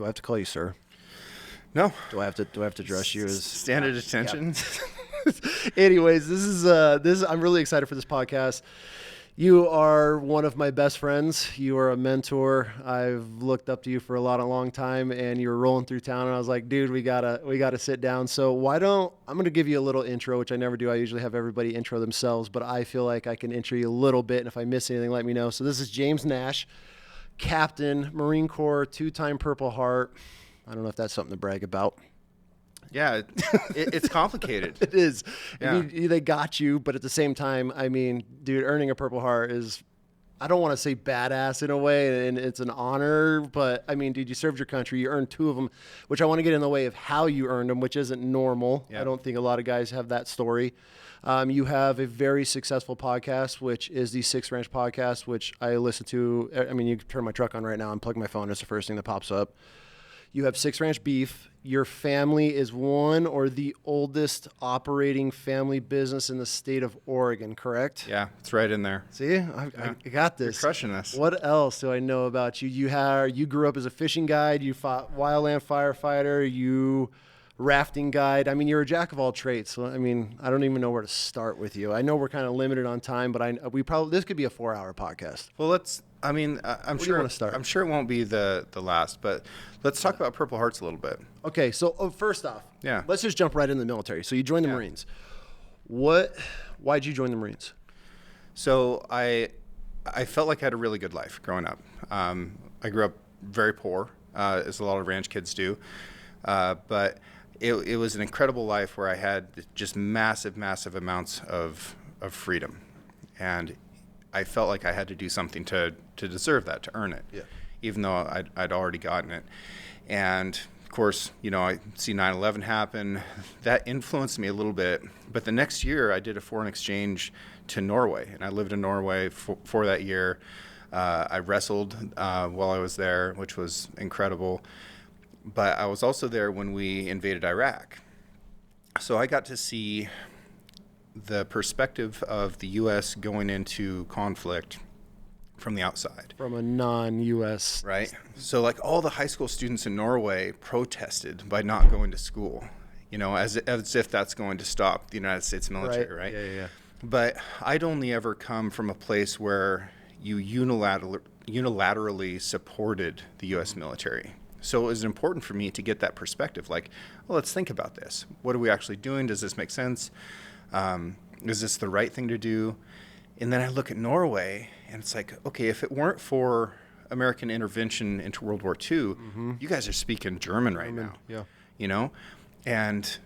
I have to call you sir? No. Do I have to address you as standard attention? Anyways, this is I'm really excited for this podcast. You are one of my best friends. You are a mentor. I've looked up to you for a long time, and you were rolling through town, and I was like, dude, we gotta sit down. So I'm gonna give you a little intro, which I never do. I usually have everybody intro themselves, but I feel like I can intro you a little bit, and if I miss anything, let me know. So this is James Nash, Captain, Marine Corps, 2-time Purple Heart. I don't know if that's something to brag about. Yeah, it's complicated. It is. Yeah. They got you, but at the same time, I mean, dude, earning a Purple Heart is, I don't want to say badass in a way, and it's an honor, but I mean, dude, you served your country. You earned 2 of them, which I want to get in the way of how you earned them, which isn't normal. Yeah. I don't think a lot of guys have that story. You have a very successful podcast, which is the Six Ranch podcast, which I listen to. I mean, you can turn my truck on right now and plug my phone. It's the first thing that pops up. You have Six Ranch Beef. Your family is one or the oldest operating family business in the state of Oregon, correct? Yeah, it's right in there. See, I got this. You're crushing this. What else do I know about you? You grew up as a fishing guide. You fought wildland firefighter. You rafting guide. I mean, you're a jack of all trades. So, I mean, I don't even know where to start with you. I know we're kind of limited on time, but this could be a 4-hour podcast. Well, I'm sure it won't be the last, but let's talk about Purple Hearts a little bit. Okay, so first off, yeah, let's just jump right in the military. So you joined the Marines. Why'd you join the Marines? So I felt like I had a really good life growing up. I grew up very poor, as a lot of ranch kids do, but it was an incredible life where I had just massive amounts of freedom, and I felt like I had to do something to deserve that, to earn it, even though I'd already gotten it. And of course, I see 9/11 happen. That influenced me a little bit. But the next year, I did a foreign exchange to Norway, and I lived in Norway for that year. I wrestled while I was there, which was incredible. But I was also there when we invaded Iraq. So I got to see the perspective of the U.S. going into conflict from the outside. From a non-U.S. Right? So like all the high school students in Norway protested by not going to school, as if that's going to stop the United States military, right? Yeah. But I'd only ever come from a place where you unilaterally supported the U.S. military. So it was important for me to get that perspective. Like, well, let's think about this. What are we actually doing? Does this make sense? Is this the right thing to do? And then I look at Norway, and it's like, okay, if it weren't for American intervention into World War II, you guys are speaking German right now. Yeah. And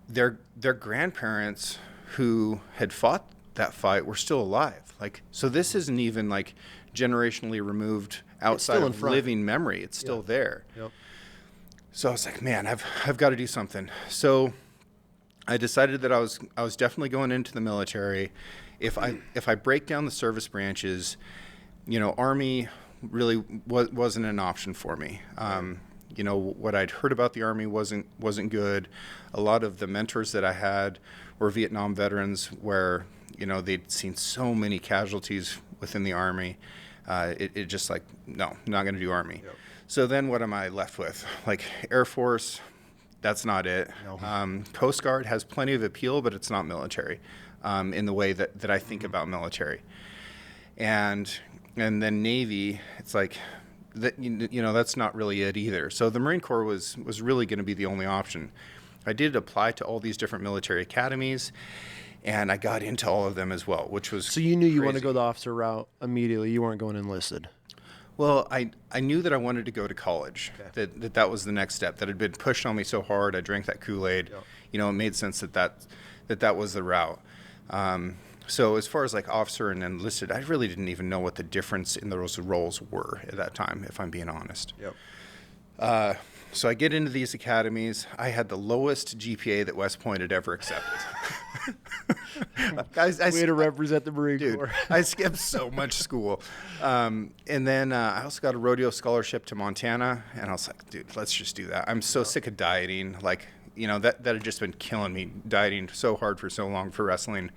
their grandparents who had fought that fight were still alive. Like, so this isn't even like generationally removed outside of living memory. It's still there. Yep. So I was like, man, I've got to do something. So I decided that I was definitely going into the military. If I break down the service branches, Army really wasn't an option for me. What I'd heard about the Army wasn't good. A lot of the mentors that I had were Vietnam veterans, where they'd seen so many casualties within the Army. It just like, no, not going to do Army. Yep. So then what am I left with? Like Air Force, that's not it. No. Coast Guard has plenty of appeal, but it's not military in the way that I think about military. And then Navy, it's like, that's not really it either. So the Marine Corps was really going to be the only option. I did apply to all these different military academies, and I got into all of them as well, which was So you knew you crazy. wanted to go the officer route immediately. You weren't going enlisted. Well, I knew that I wanted to go to college, Okay. that was the next step, that had been pushed on me so hard. I drank that Kool-Aid. Yep. It made sense that was the route. So as far as like officer and enlisted, I really didn't even know what the difference in those roles were at that time, if I'm being honest. Yep. So I get into these academies. I had the lowest GPA that West Point had ever accepted. Way to represent the Marine Corps. I skipped so much school. And then I also got a rodeo scholarship to Montana. And I was like, dude, let's just do that. I'm so sick of dieting. Like, that had just been killing me, dieting so hard for so long for wrestling.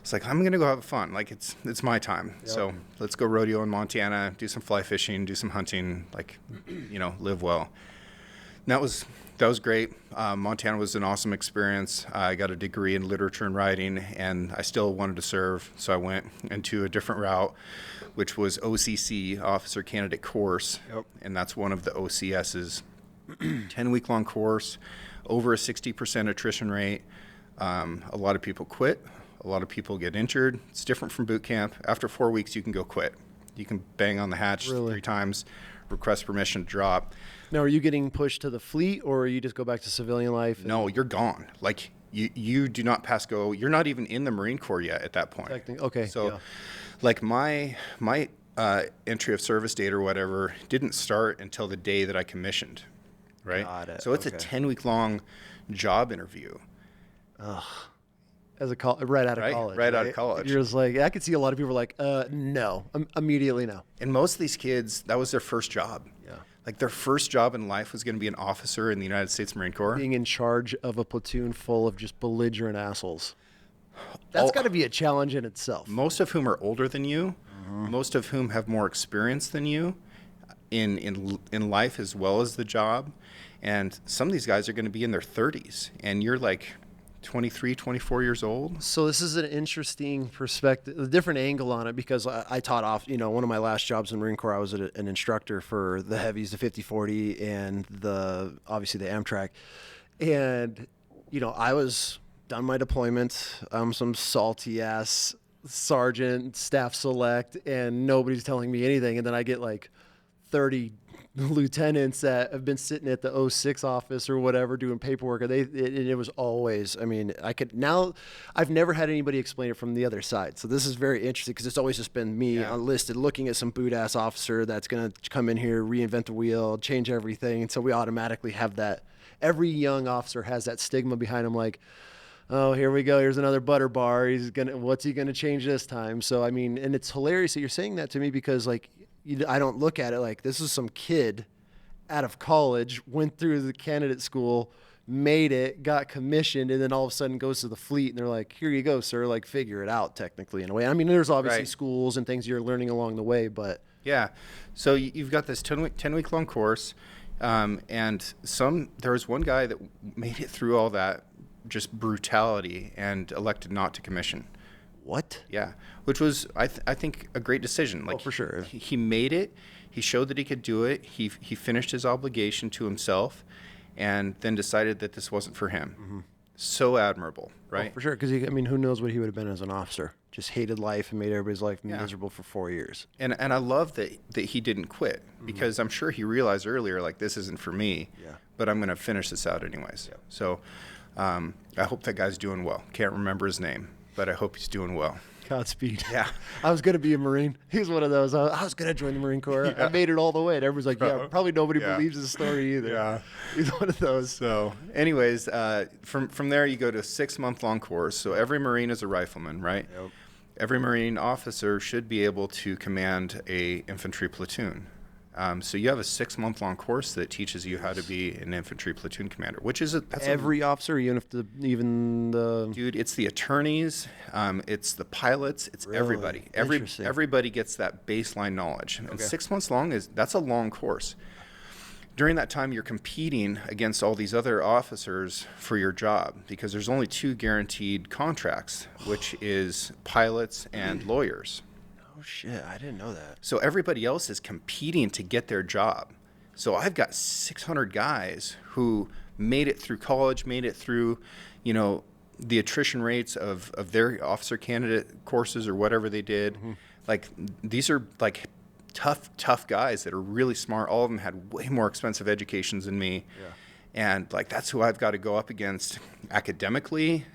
It's like, I'm going to go have fun. Like, it's my time. Yep. So let's go rodeo in Montana, do some fly fishing, do some hunting, like, live well. That was great. Montana was an awesome experience. I got a degree in literature and writing, and I still wanted to serve, so I went into a different route, which was OCC, Officer Candidate Course, and that's one of the OCS's 10-week-long course, over a 60% attrition rate. A lot of people quit. A lot of people get injured. It's different from boot camp. After 4 weeks, you can go quit. You can bang on the hatch 3 times, request permission to drop. Now, are you getting pushed to the fleet, or you just go back to civilian life? No, you're gone. Like, you do not pass go. You're not even in the Marine Corps yet at that point. Okay. So, like, my entry of service date or whatever didn't start until the day that I commissioned, right? Got it. So it's a 10-week-long job interview. Ugh. As a right out of college. Right out of college. You're just like, I could see a lot of people like, no, immediately no. And most of these kids, that was their first job. Yeah. Like, their first job in life was going to be an officer in the United States Marine Corps. Being in charge of a platoon full of just belligerent assholes. That's got to be a challenge in itself. Most of whom are older than you. Most of whom have more experience than you in life as well as the job. And some of these guys are going to be in their 30s. And you're like 23, 24 years old. So this is an interesting perspective, a different angle on it, because I taught off, one of my last jobs in the Marine Corps, I was an instructor for the heavies, the 50-40, and obviously the Amtrak. And, I was done my deployment. I'm some salty ass sergeant, staff select, and nobody's telling me anything. And then I get like 30 lieutenants that have been sitting at the 06 office or whatever doing paperwork, and it was always, I've never had anybody explain it from the other side. So this is very interesting, because it's always just been me unlisted looking at some boot ass officer that's going to come in here, reinvent the wheel, change everything. And so we automatically have that. Every young officer has that stigma behind him, like, oh, here we go. Here's another butter bar. What's he going to change this time? So, and it's hilarious that you're saying that to me, because like, I don't look at it like this is some kid out of college, went through the candidate school, made it, got commissioned, and then all of a sudden goes to the fleet, and they're like, here you go, sir, like, figure it out technically in a way. There's obviously schools and things you're learning along the way, but. Yeah. So you've got this 10-week long course, and there was one guy that made it through all that just brutality and elected not to commission. What? Yeah, which was, I think, a great decision. Like, for sure. He made it. He showed that he could do it. He finished his obligation to himself, and then decided that this wasn't for him. Mm-hmm. So admirable, right? For sure, because who knows what he would have been as an officer? Just hated life and made everybody's life miserable for 4 years. And I love that he didn't quit, because I'm sure he realized earlier, like, this isn't for me. Yeah. But I'm going to finish this out anyways. Yeah. So I hope that guy's doing well. Can't remember his name, but I hope he's doing well. Godspeed. Yeah. I was going to be a Marine. He's one of those. I was going to join the Marine Corps. Yeah. I made it all the way. And everyone's like, probably nobody believes his story either. Yeah. He's one of those. So anyways, from there you go to a 6-month-long course. So every Marine is a rifleman, right? Yep. Every Marine officer should be able to command a infantry platoon. So you have a 6-month-long course that teaches you how to be an infantry platoon commander, which is every officer, even the dude. It's the attorneys, it's the pilots, it's everybody. Everybody gets that baseline knowledge. And 6 months long that's a long course. During that time, you're competing against all these other officers for your job, because there's only 2 guaranteed contracts, which is pilots and lawyers. Oh, shit. I didn't know that. So everybody else is competing to get their job. So I've got 600 guys who made it through college, made it through, the attrition rates of their officer candidate courses or whatever they did. Mm-hmm. Like, these are, like, tough guys that are really smart. All of them had way more expensive educations than me. Yeah. And, like, that's who I've got to go up against academically,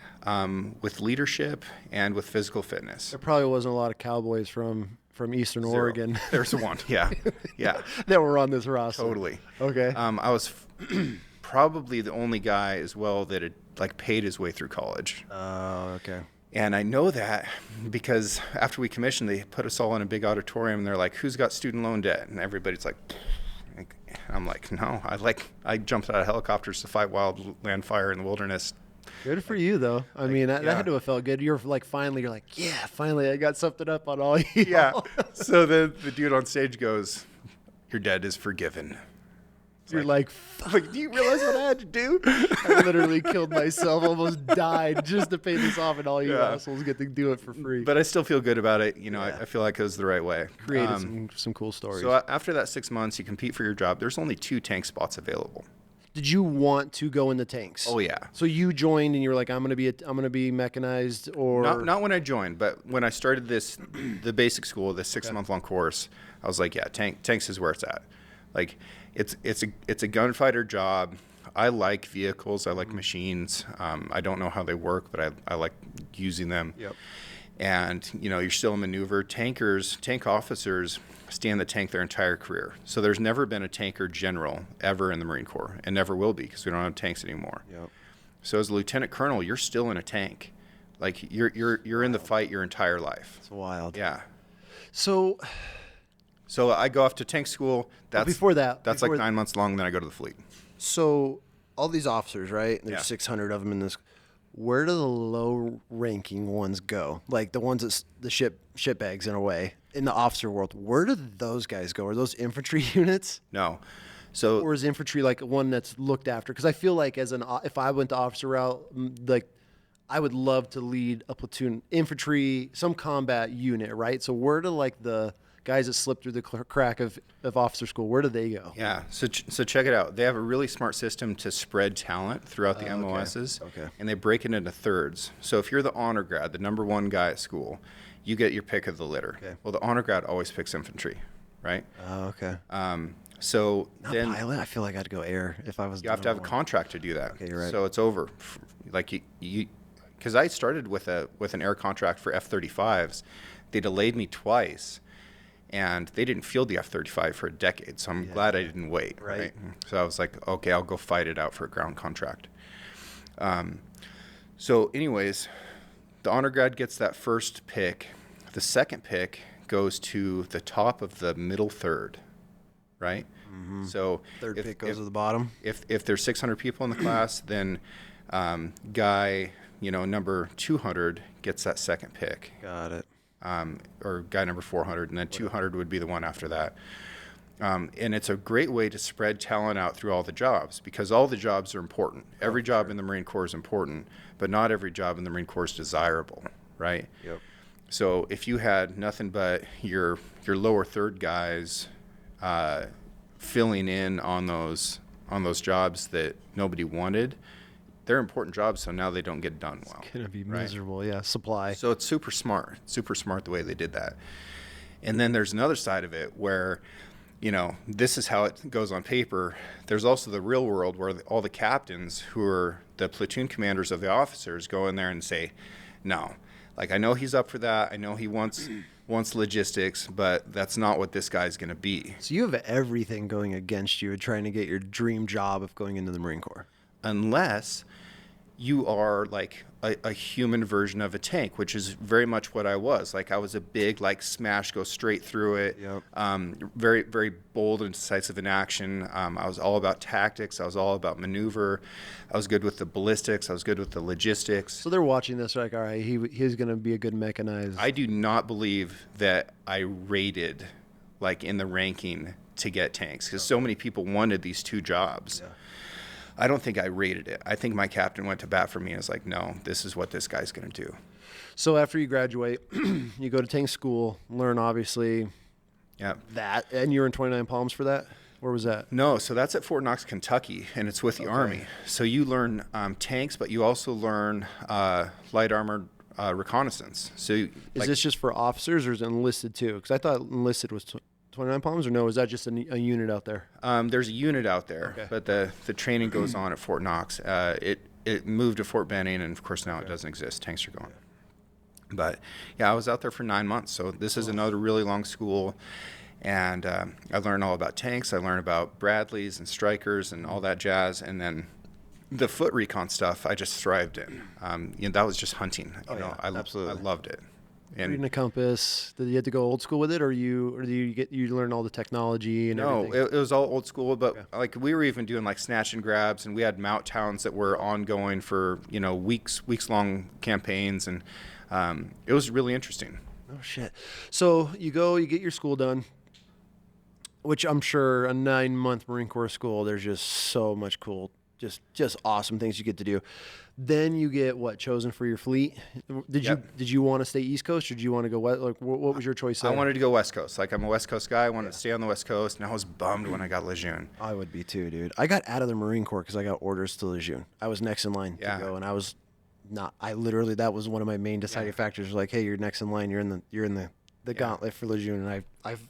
with leadership, and with physical fitness. There probably wasn't a lot of cowboys from Eastern Oregon. There's one, yeah. That were on this roster. Totally. Okay. I was probably the only guy as well that had, like, paid his way through college. Oh, okay. And I know that because after we commissioned, they put us all in a big auditorium, and they're like, "Who's got student loan debt?" And everybody's like, I'm like, no. I jumped out of helicopters to fight wildland fire in the wilderness. Good for you, though. That had to have felt good. You're like, finally I got something up on all you. Yeah. So the dude on stage goes, "Your debt is forgiven." You're like, fuck, do you realize what I had to do? I literally killed myself, almost died just to pay this off, and all you assholes get to do it for free. But I still feel good about it. You know, I feel like it was the right way. Created some cool stories. So after that 6 months, you compete for your job. There's only 2 tank spots available. Did you want to go in the tanks? Oh yeah. So you joined and you were like, I'm gonna be mechanized, or not when I joined, but when I started the basic school, the 6-month-long course, I was like, yeah, tanks is where it's at. Like, it's a gunfighter job. I like vehicles. I like machines. I don't know how they work, but I like using them. Yep. And you know, you're still a maneuver. Tank officers stay in the tank their entire career. So there's never been a tanker general ever in the Marine Corps, and never will be, because we don't have tanks anymore. Yep. So as a lieutenant colonel, you're still in a tank. Like, you're in the fight your entire life. It's wild. Yeah. So I go off to tank school. That's like 9 months long. Then I go to the fleet. So all these officers, right? There's Yeah. 600 of them in this. Where do the low-ranking ones go? Like the ones that the shit bags in a way in the officer world. Where do those guys go? Are those infantry units? No. So Or is infantry like one that's looked after? Because I feel like if I went the officer route, like I would love to lead a platoon, infantry, some combat unit, right? So where do like the guys that slip through the crack of officer school, where do they go? yeah. So check it out. They have a really smart system to spread talent throughout the MOSs. Okay. And they break it into thirds. So if you're the honor grad, the number 1 guy at school, you get your pick of the litter. Okay. Well, the honor grad always picks infantry, right? Oh, okay. So Not then pilot. I feel like I'd go air if I was. you have to have a contract to do that. Okay, you're right. So it's over. Like you, because I started with an air contract for F-35s. They delayed me twice, and they didn't field the F-35 for a decade. So I'm glad I didn't wait. Right. So I was like, okay, I'll go fight it out for a ground contract. So anyways, the honor grad gets that first pick. The second pick goes to the top of the middle third. Right? Mm-hmm. So third pick goes to the bottom. If there's 600 people in the class, then guy, number 200 gets that second pick. Got it. Or guy number 400, and then 200 would be the one after that. And it's a great way to spread talent out through all the jobs, because all the jobs are important. Every job in the Marine Corps is important, but not every job in the Marine Corps is desirable, right? Yep. So if you had nothing but your lower third guys filling in on those jobs that nobody wanted, they're important jobs, so now they don't get done well. It's gonna be miserable, yeah. Supply. So it's super smart the way they did that. And then there's another side of it where, this is how it goes on paper. There's also the real world where all the captains, who are the platoon commanders of the officers, go in there and say, no, like, I know he's up for that. I know he wants logistics, but that's not what this guy's going to be. So you have everything going against you trying to get your dream job of going into the Marine Corps. Unless you are like a human version of a tank, which is very much what I was. Like, I was a big, like, smash, go straight through it. Yep. Very, very bold and decisive in action. I was all about tactics. I was all about maneuver. I was good with the ballistics. I was good with the logistics. So they're watching this, like, all right, he's going to be a good mechanized. I do not believe that I rated, like, in the ranking to get tanks, because so many people wanted these 2 jobs. Yeah. I don't think I rated it. I think my captain went to bat for me and was like, no, this is what this guy's going to do. So after you graduate, you go to tank school, learn, obviously, that. And you were in 29 Palms for that? Where was that? No, so that's at Fort Knox, Kentucky, and it's with the Army. So you learn tanks, but you also learn light armored reconnaissance. So is this just for officers, or is it enlisted too? Because I thought enlisted was 29 Palms, or no? Is that just a unit out there? There's a unit out there, but the training goes on at Fort Knox. It moved to Fort Benning, and of course now it doesn't exist. Tanks are gone. But yeah, I was out there for 9 months. So this is another really long school, and I learned all about tanks. I learned about Bradleys and Strikers and all that jazz, and then the foot recon stuff I just thrived in. That was just hunting. Absolutely. I loved it. And reading a compass, did you have to go old school with it, or do you learn all the technology and everything? No, it was all old school, but like, we were even doing like snatch and grabs, and we had mount towns that were ongoing for weeks long campaigns, and it was really interesting. Oh shit! So you get your school done. which I'm sure a 9-month Marine Corps school, there's just so much cool, just awesome things you get to do. Then you get chosen for your fleet. Did you want to stay East Coast or did you want to go west? Like, what was your choice there? I wanted to go West Coast. Like, I'm a West Coast guy. I wanted to stay on the West Coast, and I was bummed when I got Lejeune. I would be too, dude. I got out of the Marine Corps because I got orders to Lejeune. I was next in line to go, and I was not. I literally, that was one of my main deciding factors. Like, hey, you're next in line. You're in the gauntlet for Lejeune, and I've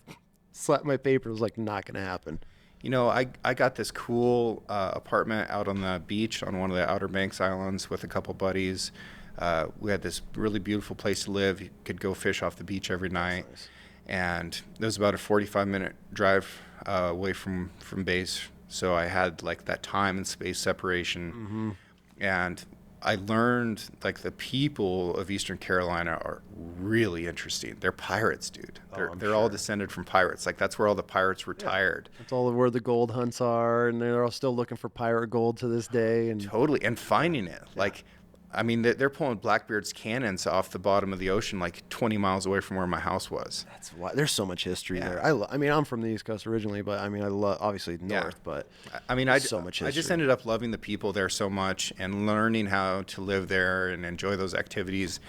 slapped my paper. It was like, not gonna happen. You know, I got this cool apartment out on the beach on one of the Outer Banks islands with a couple buddies. We had this really beautiful place to live. You could go fish off the beach every night. Nice. And it was about a 45-minute drive away from base. So I had like that time and space separation. Mm-hmm. And I learned like the people of Eastern Carolina are really interesting. They're pirates, dude. They're all descended from pirates. Like, that's where all the pirates retired. That's all where the gold hunts are, and they're all still looking for pirate gold to this day. And Totally, and finding it. Like, I mean, they're pulling Blackbeard's cannons off the bottom of the ocean, like 20 miles away from where my house was. that's why there's so much history there. I mean, I'm from the East Coast originally, but I mean, I love obviously north, but I mean, so much history. I just ended up loving the people there so much and learning how to live there and enjoy those activities,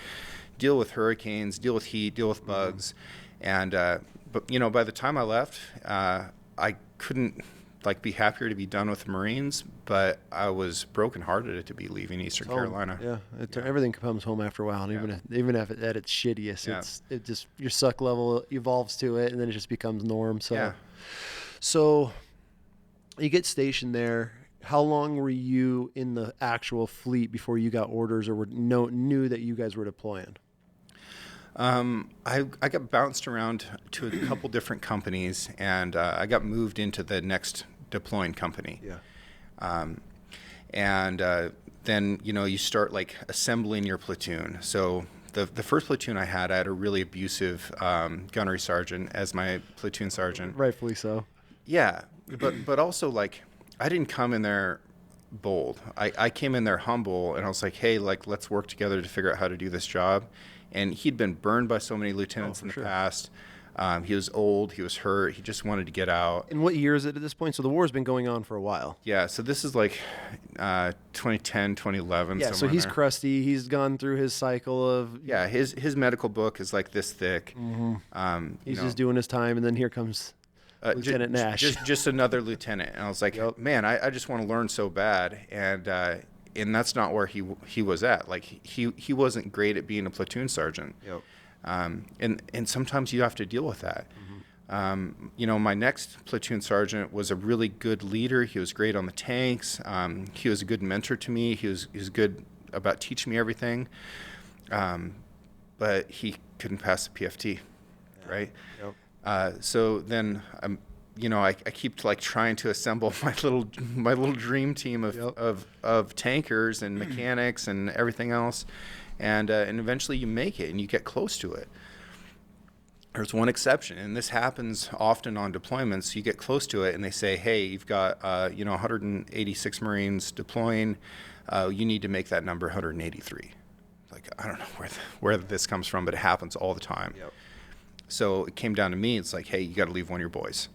deal with hurricanes, deal with heat, deal with bugs. And, but, you know, by the time I left, I couldn't be happier to be done with the Marines, but I was brokenhearted to be leaving Eastern Carolina. Yeah, everything comes home after a while, and even if at its shittiest, it just your suck level evolves to it, and then it just becomes norm. So you get stationed there. How long were you in the actual fleet before you got orders or knew that you guys were deploying? I got bounced around to a couple different companies, and I got moved into the next deploying company. Then, you know, you start like assembling your platoon. So the first platoon I had a really abusive gunnery sergeant as my platoon sergeant. Rightfully so. Yeah, but also, like, I didn't come in there bold. I came in there humble, and I was like, hey, like, let's work together to figure out how to do this job. And he'd been burned by so many lieutenants in the past. He was old. He was hurt. He just wanted to get out. And what year is it at this point? So the war's been going on for a while. Yeah, so this is like 2010, 2011. Yeah, so he's crusty. He's gone through his cycle of... Yeah, his medical book is like this thick. Mm-hmm. He's just doing his time, and then here comes Lieutenant Nash. Just another lieutenant. And I was like, man, I just want to learn so bad. And that's not where he was at. Like, he wasn't great at being a platoon sergeant. And sometimes you have to deal with that. You know, my next platoon sergeant was a really good leader. He was great on the tanks. He was a good mentor to me. He was good about teaching me everything. But he couldn't pass the PFT, right? So then you know, I keep like trying to assemble my little dream team of tankers and mechanics and everything else, and eventually you make it and you get close to it. There's one exception, and this happens often on deployments. You get close to it, and they say, "Hey, you've got 186 Marines deploying. You need to make that number 183." Like, I don't know where this comes from, but it happens all the time. So it came down to me. It's like, hey, you got to leave one of your boys.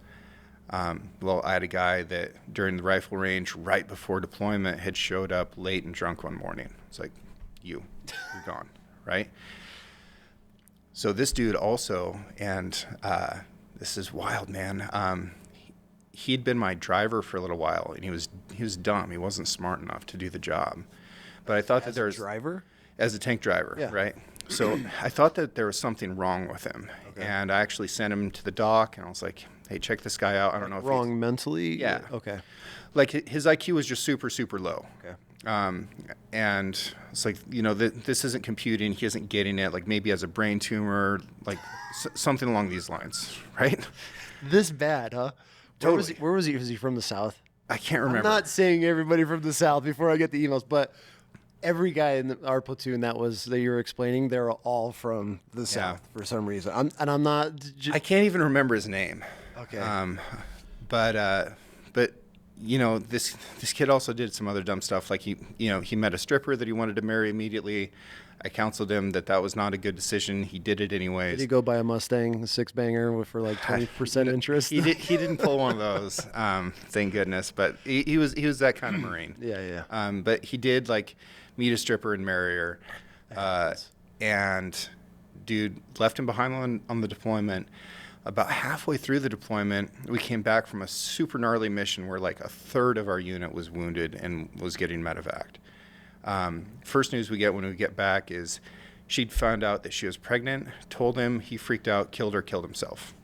Well, I had a guy that during the rifle range right before deployment had showed up late and drunk one morning. It's like, you're gone, right? So this dude also, and this is wild, man. He'd been my driver for a little while, and he was dumb. He wasn't smart enough to do the job. But I thought that there was driver? As a tank driver, right? So I thought that there was something wrong with him, and I actually sent him to the doc, and I was like, hey, check this guy out. I don't know if wrong mentally. Yeah. Okay. Like, his IQ was just super, super low. Okay. And it's like, you know, this isn't computing. He isn't getting it. Like, maybe he has a brain tumor, like something along these lines, right? This bad, huh? Totally. Where was he? Was he from the South? I can't remember. I'm not saying everybody from the South before I get the emails, but every guy in our platoon that you were explaining, they're all from the South for some reason. I'm not. I can't even remember his name. Okay. But you know, this kid also did some other dumb stuff. Like, he met a stripper that he wanted to marry immediately. I counseled him that that was not a good decision. He did it anyways. Did he go buy a Mustang, a six-banger for like 20% interest? He didn't pull one of those, thank goodness. But he was that kind of Marine. Yeah. But he did like meet a stripper and marry her, and dude left him behind on the deployment. About halfway through the deployment, we came back from a super gnarly mission where like a third of our unit was wounded and was getting medevaced. First news we get when we get back is she'd found out that she was pregnant, told him, he freaked out, killed himself.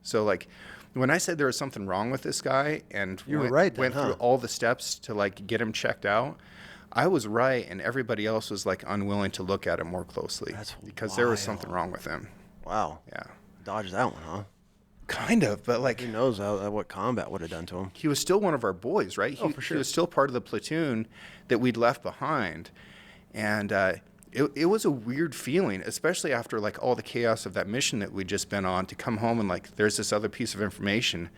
So like when I said there was something wrong with this guy and went through all the steps to like get him checked out, I was right, and everybody else was like unwilling to look at him more closely because there was something wrong with him. Wow. Yeah. Dodged that one, huh? Kind of, but like who knows what combat would have done to him. He was still one of our boys, right? For sure. He was still part of the platoon that we'd left behind, and it was a weird feeling, especially after like all the chaos of that mission that we'd just been on, to come home and like there's this other piece of information.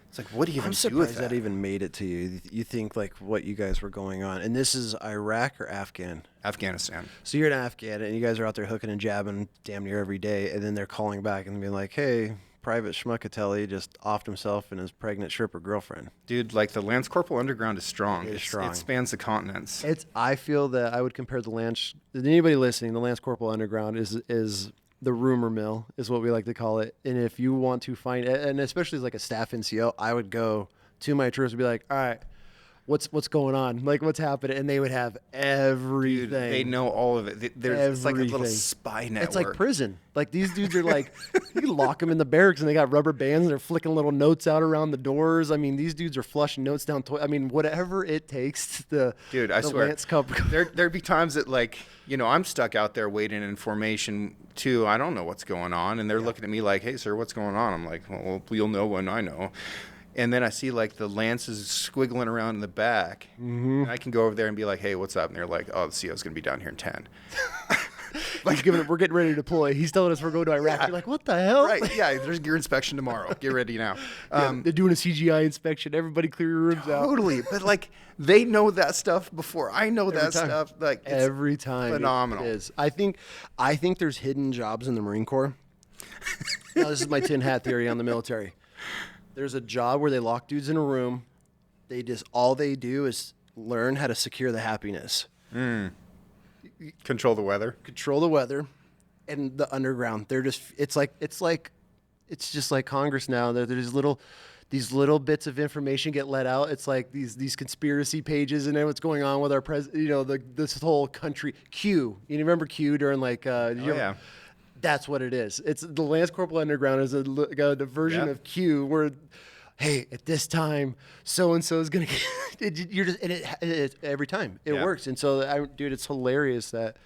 It's like, what do you even do with that? That even made it to you. You think like what you guys were going on, and this is Iraq or Afghanistan. So you're in Afghan, and you guys are out there hooking and jabbing damn near every day, and then they're calling back and being like, "Hey, Private Schmuckatelli just offed himself and his pregnant stripper girlfriend." Dude, like the Lance Corporal Underground is strong. It spans the continents. I feel that I would compare the Lance. Anybody listening, the Lance Corporal Underground is the rumor mill, is what we like to call it. And if you want to find, and especially as like a staff NCO, I would go to my troops and be like, all right, what's going on? Like, what's happening? And they would have everything. Dude, they know all of it. It's like a little spy network. It's like prison. Like these dudes are like, you can lock them in the barracks and they got rubber bands and they're flicking little notes out around the doors. I mean, these dudes are flushing notes down. I mean, whatever it takes to dude, I swear. Lance Cup. There'd be times that like, I'm stuck out there waiting in formation too. I don't know what's going on. And they're looking at me like, hey, sir, what's going on? I'm like, well, you'll know when I know. And then I see like the lances squiggling around in the back. Mm-hmm. And I can go over there and be like, hey, what's up? And they're like, oh, the CO's going to be down here in 10. Like, we're getting ready to deploy. He's telling us we're going to Iraq. You're like, what the hell? Right, yeah, there's gear inspection tomorrow. Get ready now. They're doing a CGI inspection. Everybody clear your rooms out. Totally. But like, they know that stuff before I know that stuff. Like, it's every time. Phenomenal. It is. I think there's hidden jobs in the Marine Corps. Now, this is my tin hat theory on the military. There's a job where they lock dudes in a room. All they do is learn how to secure the happiness. Control the weather. And the underground. It's just like Congress now. There's these little bits of information get let out. It's like these conspiracy pages and then what's going on with our president. This whole country. Q. You remember Q during like? Yeah. That's what it is. It's the Lance Corporal Underground is a version of Q where, hey, at this time, so and so is gonna get. It every time it works, and so dude, it's hilarious that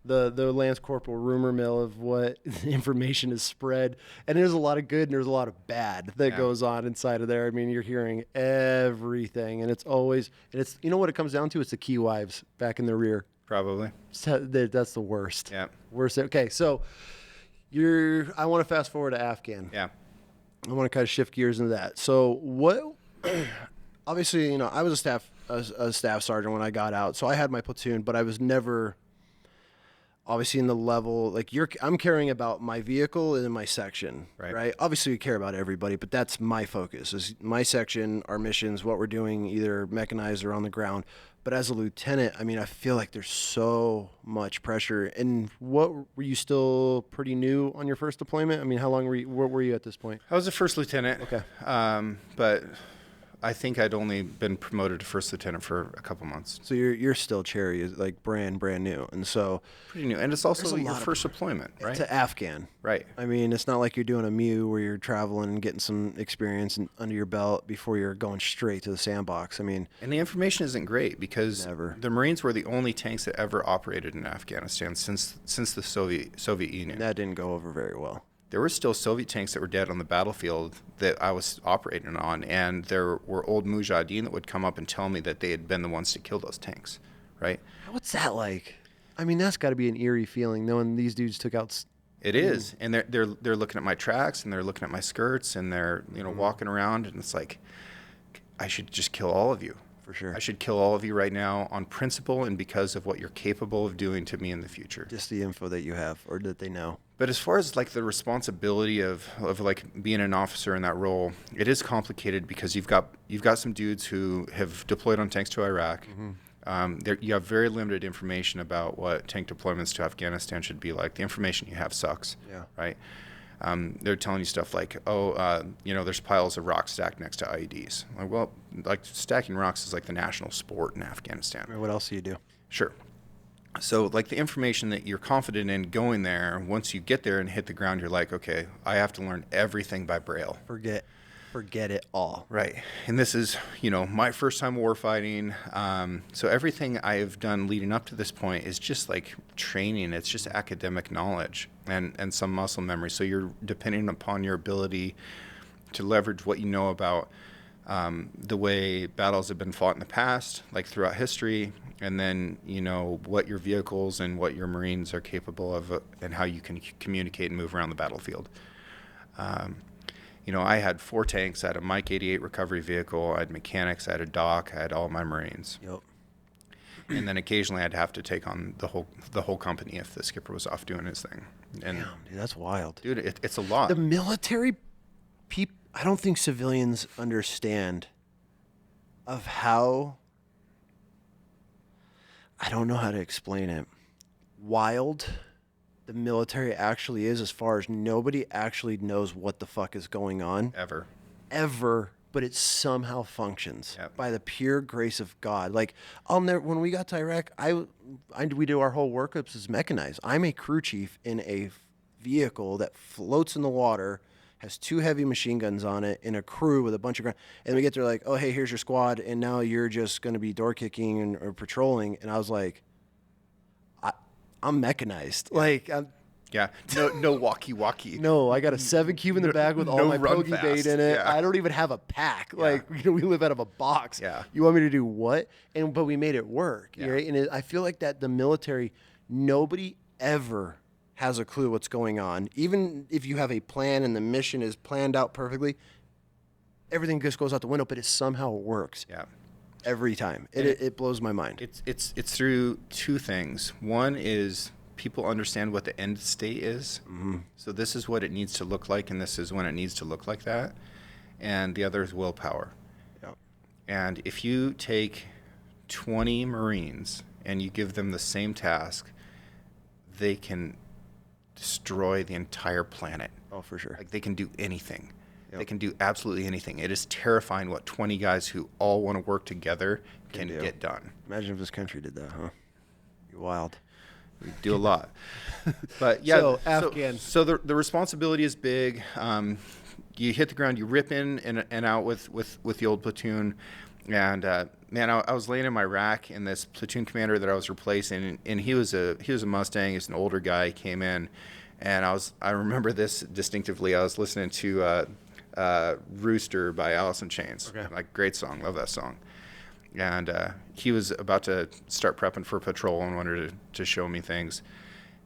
the Lance Corporal rumor mill of what information is spread, and there's a lot of good and there's a lot of bad that goes on inside of there. I mean, you're hearing everything, and it's always what it comes down to. It's the key wives back in the rear. Probably. That's the worst. Yeah. Worst. Okay, so. I want to fast forward to Afghan. Yeah. I want to kind of shift gears into that. So what? Obviously, I was a staff sergeant when I got out, so I had my platoon, but I was never, obviously, in the level like I'm caring about my vehicle and my section, right? Obviously, we care about everybody, but that's my focus. Is my section, our missions, what we're doing, either mechanized or on the ground. But as a lieutenant, I mean, I feel like there's so much pressure. And were you still pretty new on your first deployment? I mean, how long where were you at this point? I was a first lieutenant. Okay. But I think I'd only been promoted to first lieutenant for a couple months. So you're still cherry, like brand new, and so pretty new. And it's also your first deployment, right? To Afghan, right? I mean, it's not like you're doing a MEU where you're traveling and getting some experience under your belt before you're going straight to the sandbox. I mean, and the information isn't great because the Marines were the only tanks that ever operated in Afghanistan since the Soviet Union. And that didn't go over very well. There were still Soviet tanks that were dead on the battlefield that I was operating on, and there were old mujahideen that would come up and tell me that they had been the ones to kill those tanks, right? What's that like? I mean, that's got to be an eerie feeling knowing these dudes took out. It is, and they're looking at my tracks and they're looking at my skirts and they're walking around, and it's like I should just kill all of you. For sure. I should kill all of you right now on principle and because of what you're capable of doing to me in the future. Just the info that you have or that they know. But as far as like the responsibility of like being an officer in that role, it is complicated because you've got some dudes who have deployed on tanks to Iraq. You have very limited information about what tank deployments to Afghanistan should be like. The information you have sucks. Yeah. Right. They're telling you stuff like, there's piles of rocks stacked next to IEDs. Like, well, like stacking rocks is like the national sport in Afghanistan. What else do you do? Sure. So like the information that you're confident in going there, once you get there and hit the ground, you're like, okay, I have to learn everything by Braille. Forget it all. Right. And this is, my first time war fighting. So everything I have done leading up to this point is just like training. It's just academic knowledge and some muscle memory. So you're depending upon your ability to leverage what you know about the way battles have been fought in the past, like throughout history, and then, what your vehicles and what your Marines are capable of and how you can communicate and move around the battlefield. I had 4 tanks. I had a Mike 88 recovery vehicle. I had mechanics. I had a dock. I had all my Marines. Yep. And then occasionally I'd have to take on the whole company if the skipper was off doing his thing. And Damn, dude, that's wild. Dude, it's a lot. The military people, I don't think civilians understand of how, I don't know how to explain it, wild the military actually is, as far as nobody actually knows what the fuck is going on. Ever, but it somehow functions by the pure grace of God. Like, I'll never, when we got to Iraq, we do our whole workups as mechanized. I'm a crew chief in a vehicle that floats in the water, has 2 heavy machine guns on it, in a crew with a bunch of ground. And we get there like, oh, hey, here's your squad, and now you're just going to be door kicking or patrolling. And I was like, I'm mechanized. Like, no walkie-walkie. No, I got a 7 cube in the back with all my pokey bait in it. Yeah. I don't even have a pack. Yeah. Like, we live out of a box. Yeah. You want me to do what? But we made it work. Yeah. Right? And I feel like that the military, nobody ever has a clue what's going on. Even if you have a plan and the mission is planned out perfectly, everything just goes out the window, but it somehow works. Yeah. Every time. It blows my mind. It's through 2 things. One is people understand what the end state is. Mm-hmm. So this is what it needs to look like, and this is when it needs to look like that. And the other is willpower. Yep. And if you take 20 Marines and you give them the same task, they can destroy the entire planet. Oh, for sure. Like, they can do anything. Yep. They can do absolutely anything. It is terrifying what 20 guys who all want to work together can get done. Imagine if this country did that, huh? You're wild. We do a lot. But yeah, so Afghan. So the responsibility is big. You hit the ground, you rip in and out with the old platoon. And man, I was laying in my rack, and this platoon commander that I was replacing, and he was a Mustang. He's an older guy. He came in, and I remember this distinctively. I was listening to Rooster by Alice in Chains. Okay. Like, great song. Love that song. And he was about to start prepping for patrol and wanted to show me things.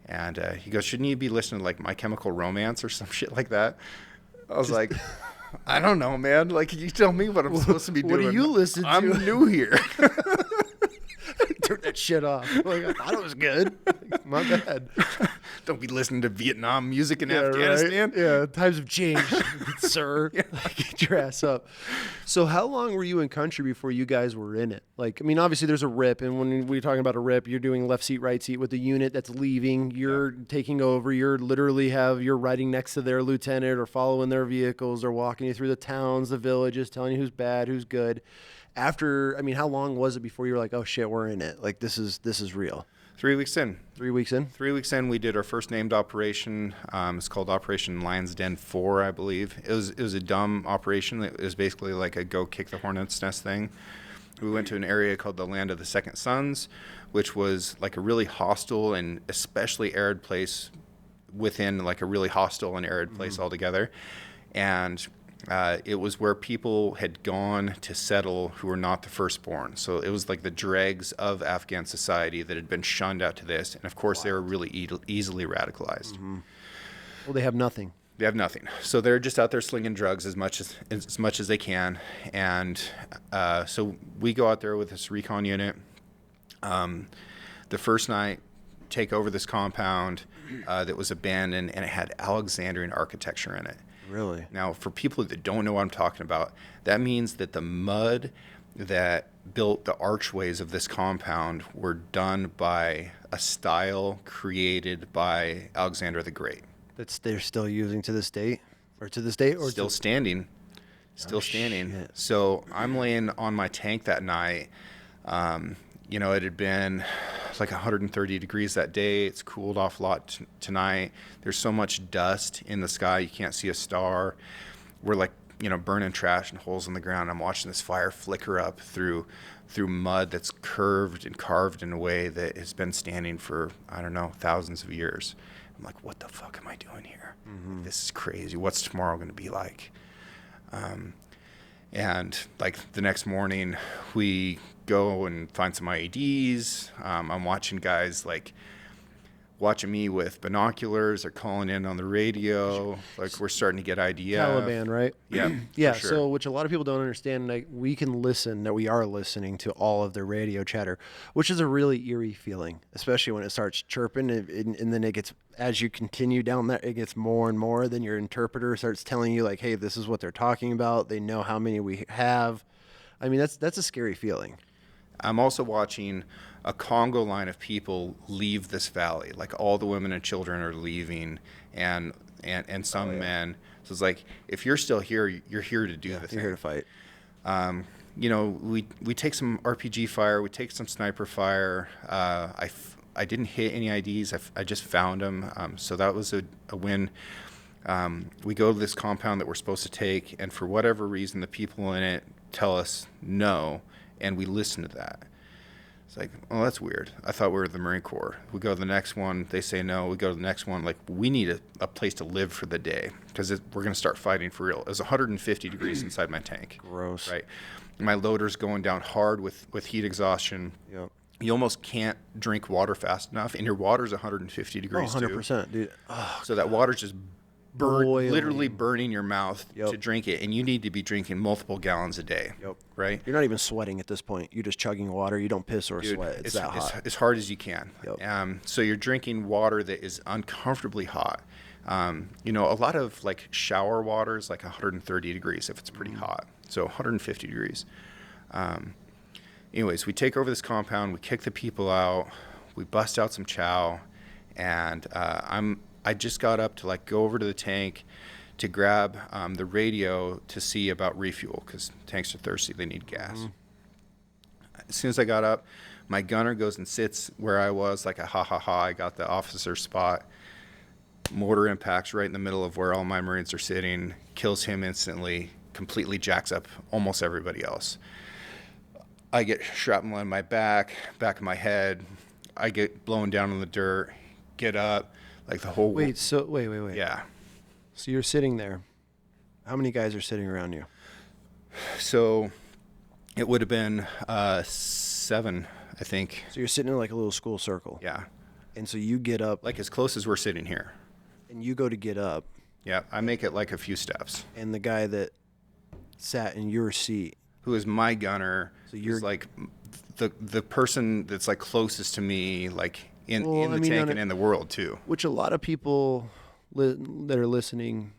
And he goes, shouldn't you be listening to like My Chemical Romance or some shit like that? I was like, I don't know, man. Like, you tell me what I'm supposed to be doing. What do you listen to? I'm new here. Turn that shit off. Like, I thought it was good. Like, my bad. Don't be listening to Vietnam music in Afghanistan. Right? Yeah, times have changed, sir. Yeah. Like, get your ass up. So how long were you in country before you guys were in it? Like, I mean, obviously there's a rip, and when we're talking about a rip, you're doing left seat, right seat with the unit that's leaving. You're taking over. You're riding next to their lieutenant or following their vehicles or walking you through the towns, the villages, telling you who's bad, who's good. After, I mean, how long was it before you were like, oh shit, we're in it? Like, this is real. 3 weeks in. 3 weeks in? 3 weeks in, we did our first named operation. It's called Operation Lion's Den 4, I believe. It was a dumb operation. It was basically like a go kick the hornet's nest thing. We went to an area called the Land of the Second Sons, which was like a really hostile and especially arid place within like a really hostile and arid place altogether. And it was where people had gone to settle who were not the firstborn. So it was like the dregs of Afghan society that had been shunned out to this. And of course, they were really easily radicalized. Well, they have nothing. They have nothing. So they're just out there slinging drugs as much as they can. And so we go out there with this recon unit. The first night, take over this compound that was abandoned, and it had Alexandrian architecture in it. Really? Now, for people that don't know what I'm talking about, that means that the mud that built the archways of this compound were done by a style created by Alexander the Great. That's they're still using to this date? Or to this date? Or Still standing. Still standing. Shit. So I'm laying on my tank that night. You know, it had been like 130 degrees that day. It's cooled off a lot tonight. There's so much dust in the sky, you can't see a star. We're like, you know, burning trash and holes in the ground. I'm watching this fire flicker up through mud that's curved and carved in a way that has been standing for, I don't know, thousands of years. I'm like, what the fuck am I doing here? Mm-hmm. This is crazy. What's tomorrow going to be like? And like the next morning, we go and find some IEDs. I'm watching guys like watching me with binoculars. They're calling in on the radio. Like we're starting to get IDF. Taliban, right? Yeah. Yeah. Sure. So, which a lot of people don't understand, like we can listen, that we are listening to all of their radio chatter, which is a really eerie feeling, especially when it starts chirping, and then it gets, as you continue down there, it gets more and more. Then your interpreter starts telling you, like, hey, this is what they're talking about. They know how many we have. I mean, that's a scary feeling. I'm also watching a Congo line of people leave this valley. Like all the women and children are leaving, and some men. So it's like, if you're still here, you're here to do the thing. You're here to fight. You know, we take some RPG fire, we take some sniper fire. I didn't hit any IDs. I just found them. So that was a win. We go to this compound that we're supposed to take, and for whatever reason, the people in it tell us no, and we listen to that. It's like, oh, that's weird. I thought we were the Marine Corps. We go to the next one. They say no. We go to the next one. Like, we need a place to live for the day because we're going to start fighting for real. It was 150 degrees inside my tank. Gross. Right. My loader's going down hard with heat exhaustion. Yep. You almost can't drink water fast enough, and your water's 150 degrees, 100%, dude. Oh, so that water's just Boiling. literally burning your mouth Yep. to drink it, and you need to be drinking multiple gallons a day. Yep. Right? You're not even sweating at this point. You're just chugging water. You don't piss or Dude, sweat. It's that hot. as hard as you can. Yep. So you're drinking water that is uncomfortably hot. You know, a lot of like shower water is like 130 degrees if it's pretty hot. So 150 degrees. Anyways, we take over this compound. We kick the people out. We bust out some chow, and I just got up to like go over to the tank to grab the radio to see about refuel because tanks are thirsty. They need gas. Mm-hmm. As soon as I got up, my gunner goes and sits where I was, like a ha. I got the officer spot. Mortar impacts right in the middle of where all my Marines are sitting, kills him instantly, completely jacks up almost everybody else. I get shrapnel in my back of my head. I get blown down in the dirt, get up, like the whole... Wait. Yeah. So you're sitting there. How many guys are sitting around you? So it would have been 7, I think. So you're sitting in like a little school circle. Yeah. And so you get up. Like as close as we're sitting here. And you go to get up. Yeah, I make it like a few steps. And the guy that sat in your seat, who is my gunner, so you're like the person that's like closest to me, like in the tank and in the world too. Which a lot of people that are listening,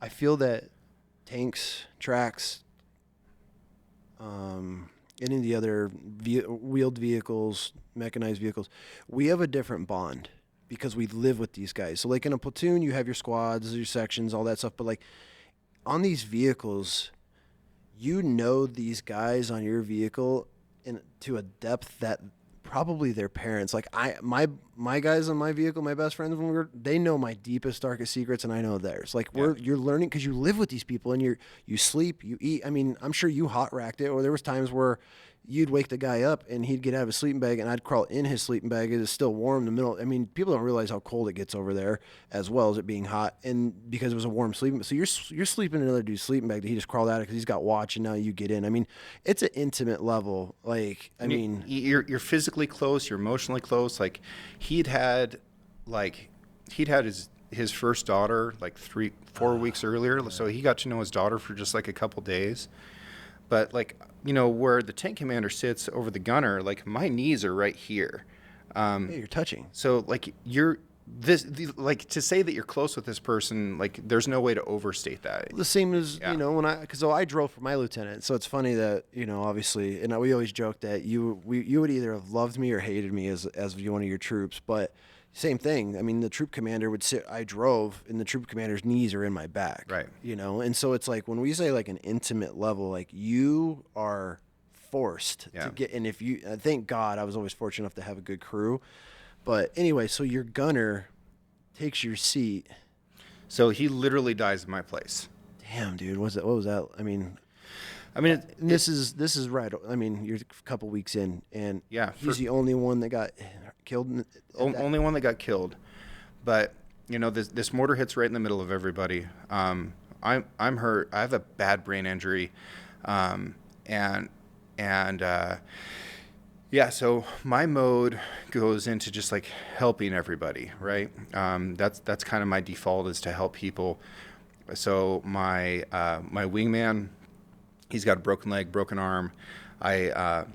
I feel that tanks, tracks, any of the other wheeled vehicles, mechanized vehicles, we have a different bond because we live with these guys. So like in a platoon, you have your squads, your sections, all that stuff. But like on these vehicles, you know these guys on your vehicle to a depth that probably their parents, like my guys on my vehicle, my best friends, they know my deepest, darkest secrets, and I know theirs. Like you're learning because you live with these people, and you sleep, you eat. I mean, I'm sure you hot racked it, or there was times where you'd wake the guy up and he'd get out of his sleeping bag and I'd crawl in his sleeping bag. It is still warm in the middle. I mean, people don't realize how cold it gets over there as well as it being hot. And because it was a warm sleeping bag. So you're sleeping in another dude's sleeping bag that he just crawled out of because he's got watch and now you get in. I mean, it's an intimate level. Like, I mean, you're physically close, you're emotionally close. Like he'd had his his first daughter like 4 weeks earlier, so he got to know his daughter for just like a couple days. But like, where the tank commander sits over the gunner, like my knees are right here. Hey, you're touching. So like like to say that you're close with this person, like there's no way to overstate that. The same as, because I drove for my lieutenant. So it's funny that, obviously, and we always joke that you would either have loved me or hated me as one of your troops. But same thing. I mean, the troop commander would sit, I drove, and the troop commander's knees are in my back. Right. And so it's like when we say like an intimate level, like you are forced to get, and thank God I was always fortunate enough to have a good crew. But anyway, so your gunner takes your seat. So he literally dies in my place. Damn, dude. What was that? I mean, this is right. I mean, you're a couple weeks in, and he's the only one that got killed. Only one that got killed. But this mortar hits right in the middle of everybody. I'm hurt. I have a bad brain injury, so my mode goes into just like helping everybody, right? That's kind of my default, is to help people. So my wingman, he's got a broken leg, broken arm. I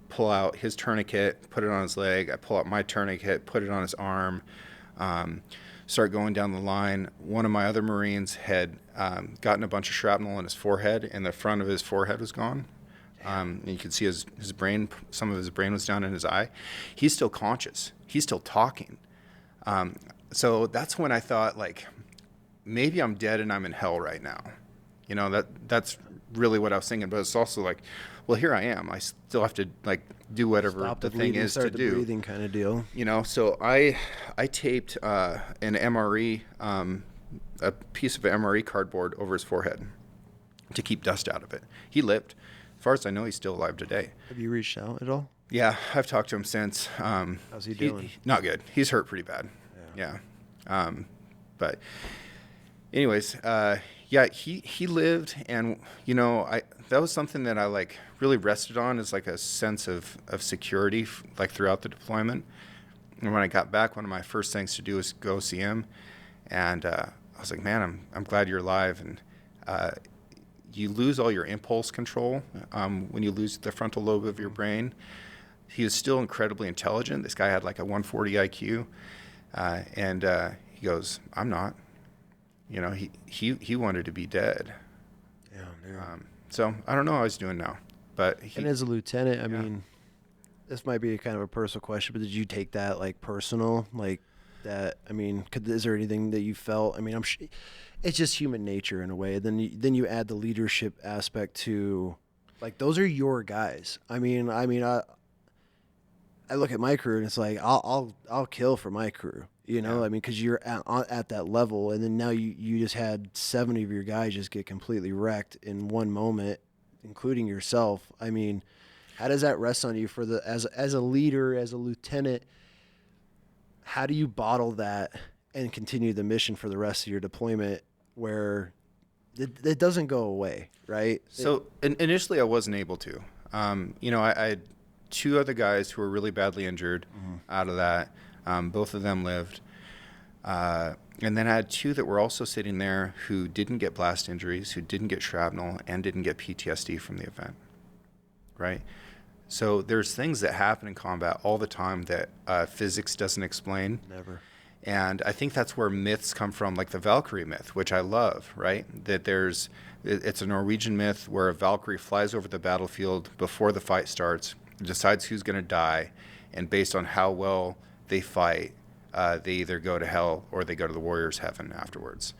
pull out his tourniquet, put it on his leg. I pull out my tourniquet, put it on his arm. Start going down the line. One of my other Marines had gotten a bunch of shrapnel in his forehead, and the front of his forehead was gone. And you could see his brain, some of his brain was down in his eye. He's still conscious. He's still talking. So that's when I thought, like, maybe I'm dead and I'm in hell right now. That's really what I was thinking. But it's also like, well, here I am. I still have to like do whatever Stop the bleeding, thing is start to the do. breathing kind of deal. So I taped an MRE, a piece of MRE cardboard over his forehead to keep dust out of it. He lived. As far as I know, he's still alive today. Have you reached out at all? Yeah, I've talked to him since. How's he doing? Not good. He's hurt pretty bad. Yeah. But anyways, he lived, and that was something that I like really rested on, is like a sense of security, like throughout the deployment. And when I got back, one of my first things to do was go see him, and I was like, man, I'm glad you're alive. And you lose all your impulse control when you lose the frontal lobe of your brain. He was still incredibly intelligent. This guy had like a 140 IQ, and he goes, I'm not. He wanted to be dead. Yeah. So I don't know how he's doing now, but and as a lieutenant, I mean, this might be kind of a personal question, but did you take that like personal, like that? I mean, is there anything that you felt? I mean, it's just human nature in a way. Then you add the leadership aspect to, like, those are your guys. I look at my crew and it's like I'll kill for my crew. I mean, because you're at that level, and then now you just had 70 of your guys just get completely wrecked in one moment, including yourself. I mean, how does that rest on you as a leader, as a lieutenant? How do you bottle that and continue the mission for the rest of your deployment, where it doesn't go away, right? So initially I wasn't able to. I had two other guys who were really badly injured out of that. Both of them lived. And then I had two that were also sitting there who didn't get blast injuries, who didn't get shrapnel, and didn't get PTSD from the event, right? So there's things that happen in combat all the time that physics doesn't explain. Never. And I think that's where myths come from, like the Valkyrie myth, which I love, right? That it's a Norwegian myth where a Valkyrie flies over the battlefield before the fight starts, decides who's going to die, and based on how well they fight, they either go to hell or they go to the warrior's heaven afterwards.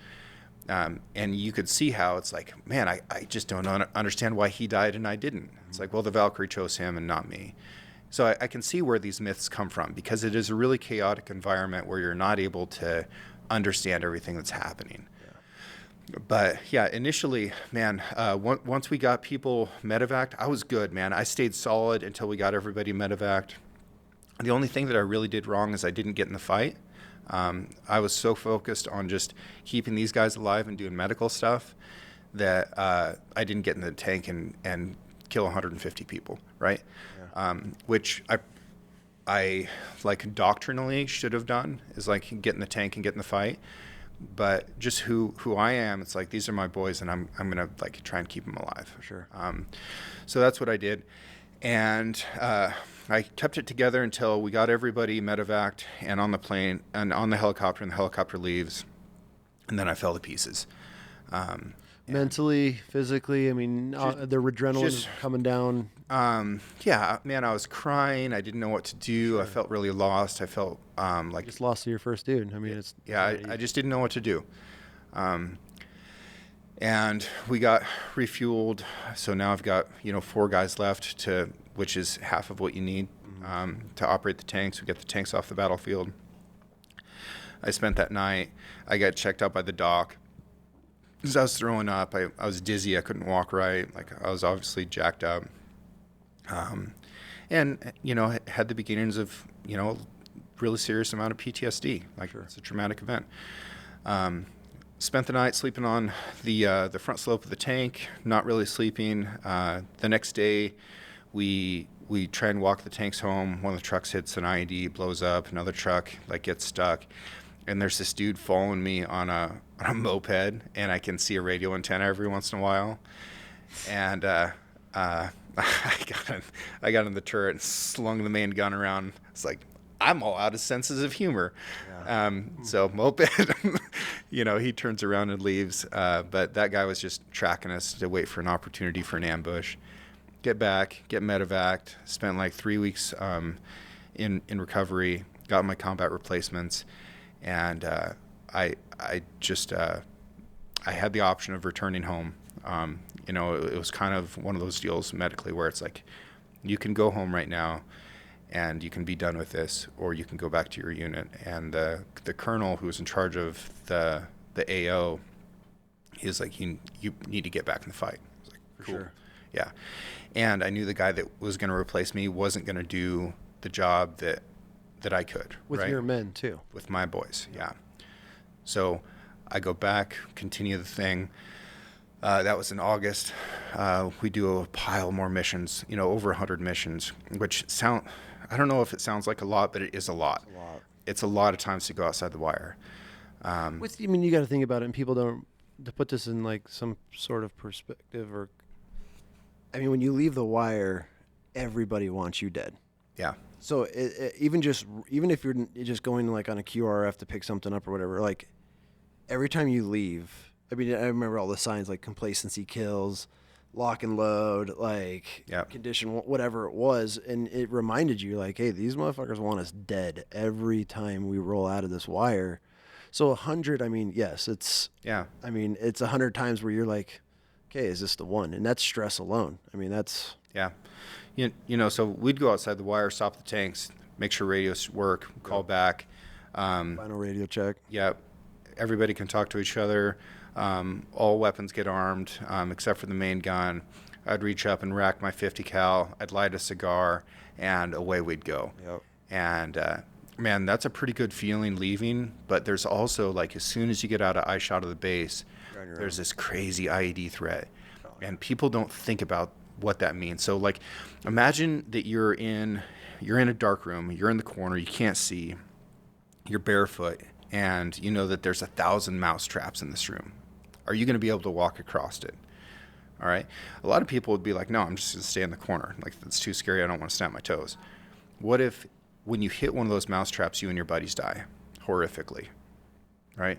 And you could see how it's like, man, I just don't understand why he died and I didn't. It's like, well, the Valkyrie chose him and not me. So I can see where these myths come from, because it is a really chaotic environment where you're not able to understand everything that's happening. Yeah. But yeah, initially, man, once we got people medevaced, I was good, man. I stayed solid until we got everybody medevaced. The only thing that I really did wrong is I didn't get in the fight. I was so focused on just keeping these guys alive and doing medical stuff that I didn't get in the tank and kill 150 people, right? Yeah. Which I like doctrinally should have done is like get in the tank and get in the fight. But just who I am, it's like these are my boys, and I'm gonna like try and keep them alive. For sure. So that's what I did, and I kept it together until we got everybody medevaced and on the plane and on the helicopter, and the helicopter leaves, and then I fell to pieces. Mentally, physically, I mean, the adrenaline is coming down. Yeah, man, I was crying. I didn't know what to do. Sure. I felt really lost. I felt like you just lost to your first dude. I mean, I just didn't know what to do. And we got refueled. So now I've got 4 guys left which is half of what you need to operate the tanks. We get the tanks off the battlefield. I spent that night. I got checked out by the doc. Because I was throwing up, I was dizzy, I couldn't walk right, like I was obviously jacked up. And, had the beginnings of, a really serious amount of PTSD, like sure. It's a traumatic event. Spent the night sleeping on the front slope of the tank, not really sleeping. The next day, we try and walk the tanks home. One of the trucks hits an IED, blows up, another truck gets stuck. And there's this dude following me on a moped, and I can see a radio antenna every once in a while. And I got in the turret and slung the main gun around. It's like, I'm all out of senses of humor. Yeah. So moped, he turns around and leaves. But that guy was just tracking us to wait for an opportunity for an ambush. Get back, get medevaced, spent like 3 weeks in recovery, got my combat replacements. And I had the option of returning home. It was kind of one of those deals medically where it's like, you can go home right now and you can be done with this, or you can go back to your unit. And the colonel who was in charge of the AO, he was like, you need to get back in the fight. I was like, cool. Sure. Yeah. And I knew the guy that was going to replace me wasn't going to do the job that I could. With right? your men too. With my boys, yeah. So I go back, continue the thing. That was in August. We do a pile more missions, over 100 missions, which I don't know if it sounds like a lot, but it is a lot. It's a lot of times to go outside the wire. You got to think about it, and people don't, to put this in like some sort of perspective, when you leave the wire, everybody wants you dead. Yeah. So even if you're just going like on a QRF to pick something up or whatever, like every time you leave, I remember all the signs like complacency kills, lock and load, like yep. Condition, whatever it was. And it reminded you like, hey, these motherfuckers want us dead every time we roll out of this wire. So 100, yes, it's, yeah. It's 100 times where you're like, okay, is this the one? And that's stress alone. That's. Yeah. So we'd go outside the wire, stop the tanks, make sure radios work, call back. Final radio check. Yeah. Everybody can talk to each other. All weapons get armed, except for the main gun. I'd reach up and rack my 50 cal. I'd light a cigar, and away we'd go. Yep. And man, that's a pretty good feeling leaving. But there's also like as soon as you get out of eyeshot of the base, there's this crazy IED threat, and people don't think about what that means. So like imagine that you're in a dark room, you're in the corner, you can't see, you're barefoot, and you know that there's 1,000 mouse traps in this room. Are you going to be able to walk across it? All right. A lot of people would be like, no, I'm just going to stay in the corner. Like, that's too scary. I don't want to snap my toes. What if when you hit one of those mouse traps, you and your buddies die horrifically, right?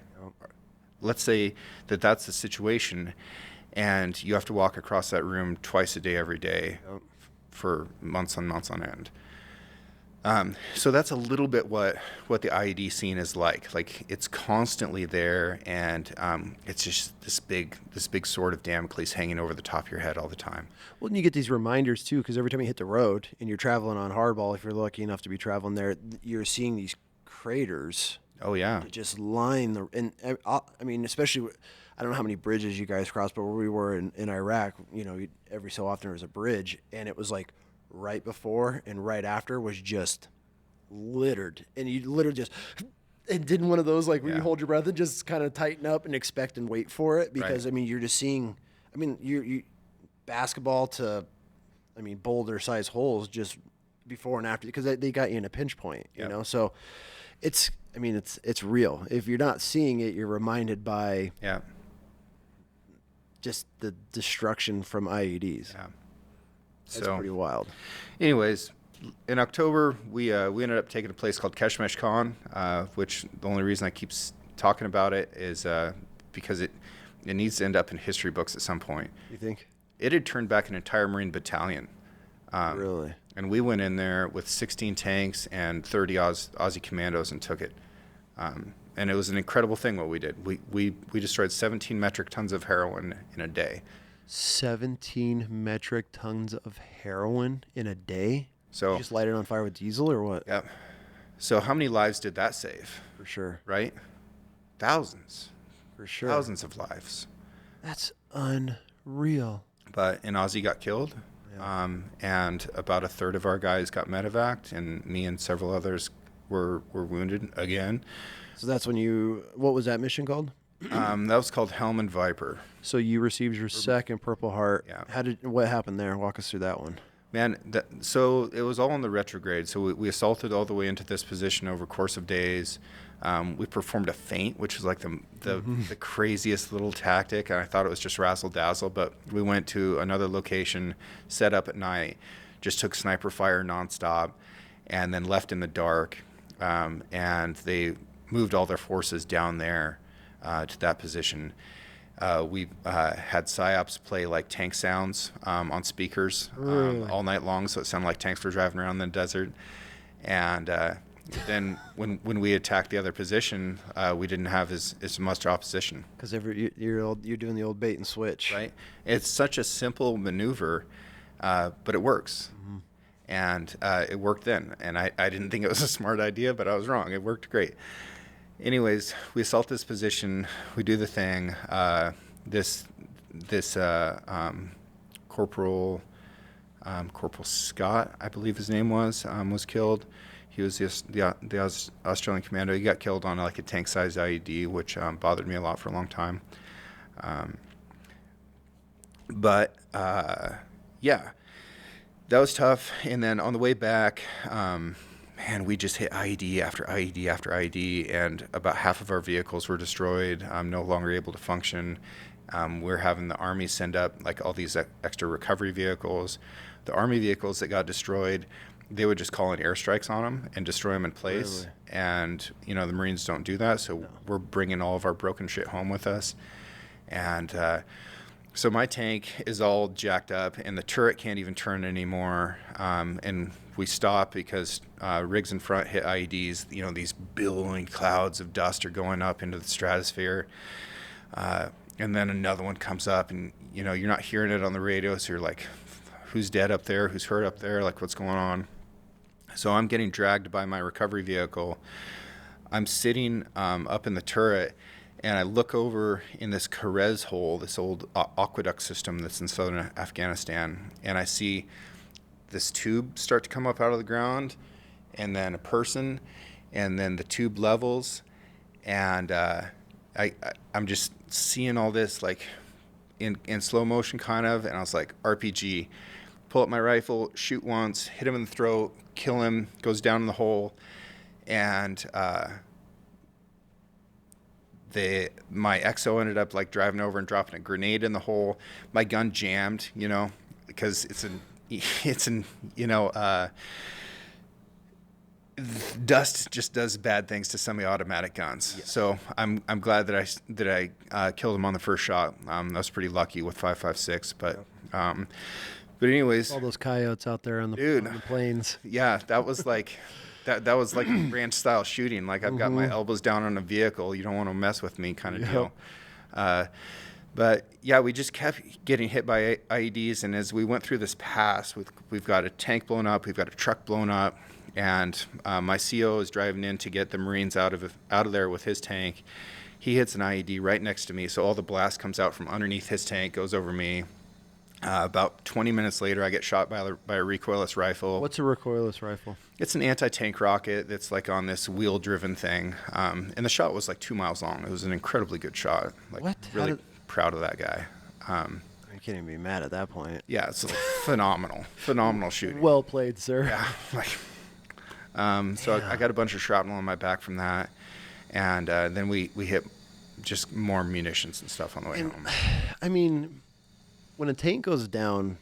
Let's say that that's the situation, and you have to walk across that room twice a day, every day, for months and months on end. So that's a little bit what the IED scene is like. Like, it's constantly there, and it's just this big sword of Damocles hanging over the top of your head all the time. Well, and you get these reminders too, because every time you hit the road and you're traveling on hardball, if you're lucky enough to be traveling there, you're seeing these craters. Oh yeah. Just line especially, I don't know how many bridges you guys crossed, but where we were in Iraq, every so often there was a bridge, and it was like right before and right after was just littered, and you literally just did one of those like where you hold your breath and just kind of tighten up and expect and wait for it, because right. You're just seeing, you basketball to boulder size holes just before and after, because they got you in a pinch point, you Yep. know? So it's real. If you're not seeing it, you're reminded by Yeah. just the destruction from IEDs. Yeah. That's So, pretty wild. anyways, in October, we ended up taking a place called Keshmesh Khan, which the only reason I keep talking about it is because it needs to end up in history books at some point. You think? It had turned back an entire Marine battalion. Really? And we went in there with 16 tanks and 30 Aussie commandos and took it. And it was an incredible thing what we did. We destroyed 17 metric tons of heroin in a day. 17 metric tons of heroin in a day? So You just light it on fire with diesel or what? yeah. So how many lives did that save? For sure. Right? Thousands. For sure. Thousands of lives. That's unreal. But an Aussie got killed. Yeah. And about a third of our guys got medevaced, and me and several others were wounded again. So that's when what was that mission called? That was called Helm and Viper. So you received your second Purple Heart. Yeah. What happened there? Walk us through that one. Man, so it was all in the retrograde. So we assaulted all the way into this position over a course of days. We performed a feint, which was like the craziest little tactic, and I thought it was just razzle dazzle. But we went to another location, set up at night, just took sniper fire nonstop, and then left in the dark. And they moved all their forces down there to that position. We had psyops play like tank sounds on speakers all night long, so it sounded like tanks were driving around in the desert. And then when we attacked the other position, we didn't have as much opposition. Because you're doing the old bait and switch. Right? It's such a simple maneuver, but it works. Mm-hmm. And it worked then. And I didn't think it was a smart idea, but I was wrong. It worked great. Anyways, we assault this position. We do the thing. This Corporal Scott, I believe his name was killed. He was the Australian commando. He got killed on like a tank-sized IED, which bothered me a lot for a long time. But yeah, that was tough. And then on the way back, man, we just hit IED after IED after IED, and about half of our vehicles were destroyed, no longer able to function. We're having the Army send up like all these extra recovery vehicles. The Army vehicles that got destroyed, they would just call in airstrikes on them and destroy them in place. Really? And, the Marines don't do that, so we're bringing all of our broken shit home with us. And so my tank is all jacked up, and the turret can't even turn anymore. And we stop because rigs in front hit IEDs. These billowing clouds of dust are going up into the stratosphere. And then another one comes up, and, you're not hearing it on the radio, so you're like, who's dead up there? Who's hurt up there? Like, what's going on? So I'm getting dragged by my recovery vehicle. I'm sitting up in the turret, and I look over in this Karez hole, this old aqueduct system that's in southern Afghanistan, and I see this tube start to come up out of the ground, and then a person, and then the tube levels, and I'm just seeing all this like in slow motion kind of, and I was like, RPG, pull up my rifle, shoot once, hit him in the throat, kill him, goes down in the hole, and my XO ended up like driving over and dropping a grenade in the hole. My gun jammed, because dust just does bad things to semi-automatic guns. Yes. So I'm glad that I killed him on the first shot. I was pretty lucky with 5.56, but anyways, all those coyotes out there on the plains. Yeah, that was like that was like ranch style shooting. Like I've got my elbows down on a vehicle. You don't want to mess with me, kind of deal. But yeah, we just kept getting hit by IEDs, and as we went through this pass, we've got a tank blown up, we've got a truck blown up, and my CO is driving in to get the Marines out of there with his tank. He hits an IED right next to me, so all the blast comes out from underneath his tank, goes over me. About 20 minutes later, I get shot by a recoilless rifle. What's a recoilless rifle? It's an anti-tank rocket that's like on this wheel-driven thing, and the shot was like 2 miles long. It was an incredibly good shot. Like, what? Really proud of that guy. You can't even be mad at that point. Yeah, it's like phenomenal shooting. Well played, sir. Yeah, so I got a bunch of shrapnel on my back from that, and then we hit just more munitions and stuff on the way home. I mean, when a tank goes down,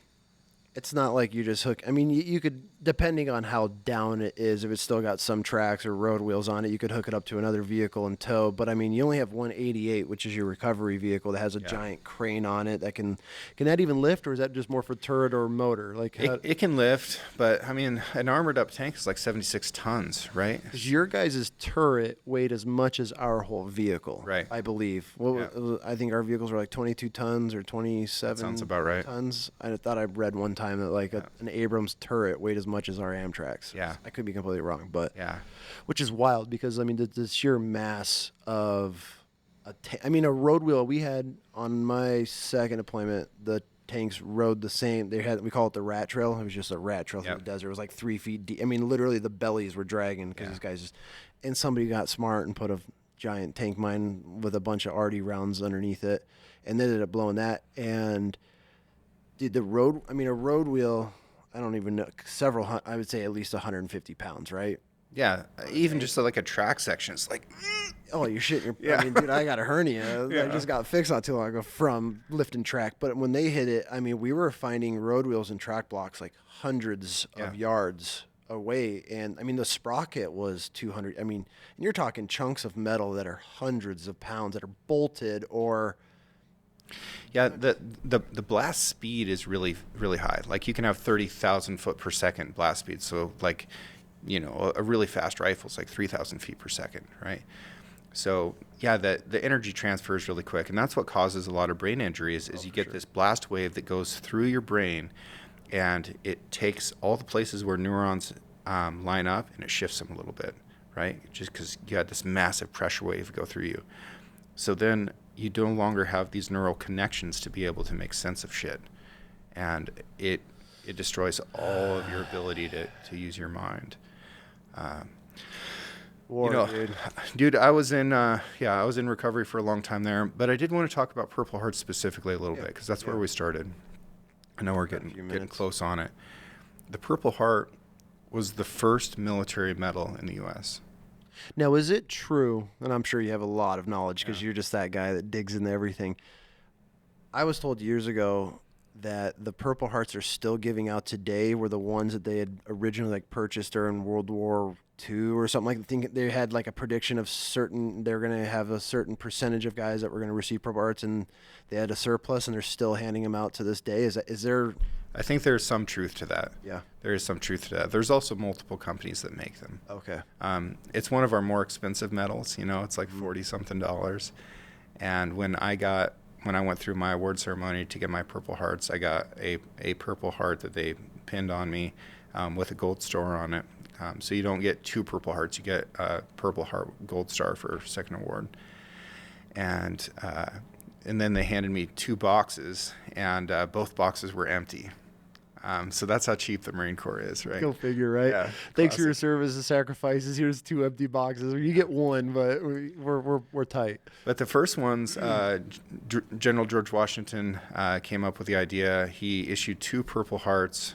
it's not like you just hook. I mean, you could, depending on how down it is, if it's still got some tracks or road wheels on it, you could hook it up to another vehicle and tow. But I mean, you only have 188, which is your recovery vehicle that has a giant crane on it that can that even lift, or is that just more for turret or motor? Like it can lift, but I mean, an armored up tank is like 76 tons, right? Because your guys' turret weighed as much as our whole vehicle, right? I believe. I think our vehicles were like 22 tons or 27. That sounds about right. Tons. I thought I read one time that like an Abrams turret weighed as much as our Amtraks. Yeah, I could be completely wrong, but yeah, which is wild because I mean the sheer mass of a road wheel we had on my second deployment. The tanks rode the same. We call it the rat trail. It was just a rat trail through the desert. It was like 3 feet deep. I mean, literally the bellies were dragging because these guys and somebody got smart and put a giant tank mine with a bunch of arty rounds underneath it, and they ended up blowing that. And dude, a road wheel, I don't even know, I would say at least 150 pounds, right? Yeah, even just like a track section, it's like, oh, you're shitting I mean, dude, I got a hernia. I just got fixed not too long ago from lifting track. But when they hit it, I mean, we were finding road wheels and track blocks like hundreds of yards away. And I mean, the sprocket was 200. I mean, and you're talking chunks of metal that are hundreds of pounds that are bolted or... Yeah, the blast speed is really, really high. Like you can have 30,000 foot per second blast speed. So like, you know, a really fast rifle is like 3,000 feet per second, right? So yeah, the energy transfer is really quick, and that's what causes a lot of brain injuries. Is you get this blast wave that goes through your brain, and it takes all the places where neurons line up, and it shifts them a little bit, right? Just because you had this massive pressure wave go through you. So then you no longer have these neural connections to be able to make sense of shit, and it destroys all of your ability to use your mind. Dude, I was in recovery for a long time there, but I did want to talk about Purple Heart specifically a little bit because that's where we started. I know we're getting close on it. The Purple Heart was the first military medal in the U.S. Now, is it true, and I'm sure you have a lot of knowledge because you're just that guy that digs into everything. I was told years ago that the Purple Hearts are still giving out today were the ones that they had originally purchased during World War II or something like that. I think they had like a prediction of they're going to have a certain percentage of guys that were going to receive Purple Hearts, and they had a surplus, and they're still handing them out to this day. Is there? I think there's some truth to that. Yeah. There is some truth to that. There's also multiple companies that make them. Okay. It's one of our more expensive medals. You know, it's like $40-something. And when I went through my award ceremony to get my Purple Hearts, I got a Purple Heart that they pinned on me with a gold star on it. So you don't get 2 Purple Hearts, you get a Purple Heart gold star for second award. And then they handed me 2 boxes, and both boxes were empty. So that's how cheap the Marine Corps is, right? Go figure, right? Yeah, thanks for your service and sacrifices. Here's 2 empty boxes. You get 1, but we're tight. But the first ones, General George Washington came up with the idea. He issued 2 Purple Hearts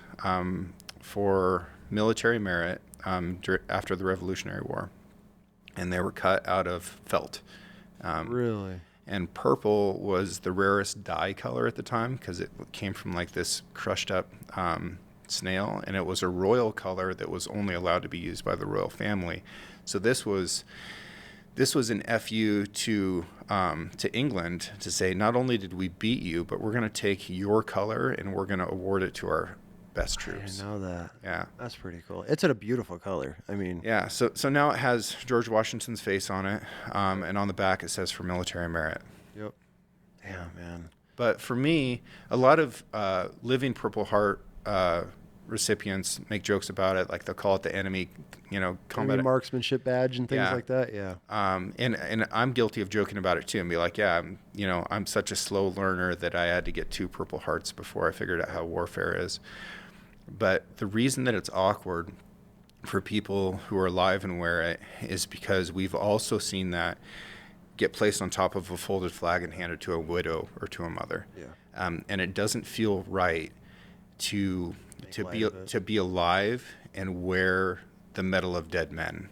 for military merit after the Revolutionary War, and they were cut out of felt. Really? And purple was the rarest dye color at the time because it came from like this crushed up snail, and it was a royal color that was only allowed to be used by the royal family. So this was an FU to England to say, not only did we beat you, but we're going to take your color and we're going to award it to our best troops. I didn't know that. Yeah. That's pretty cool. It's a beautiful color. I mean. Yeah. So now it has George Washington's face on it, and on the back it says for military merit. Yep. Damn, man. But for me, a lot of living Purple Heart recipients make jokes about it, like they'll call it the enemy, combat enemy marksmanship badge and things like that. Yeah. And I'm guilty of joking about it too, and be like, I'm such a slow learner that I had to get 2 Purple Hearts before I figured out how warfare is. But the reason that it's awkward for people who are alive and wear it is because we've also seen that get placed on top of a folded flag and handed to a widow or to a mother. Yeah. And it doesn't feel right to light of it. to be alive and wear the medal of dead men.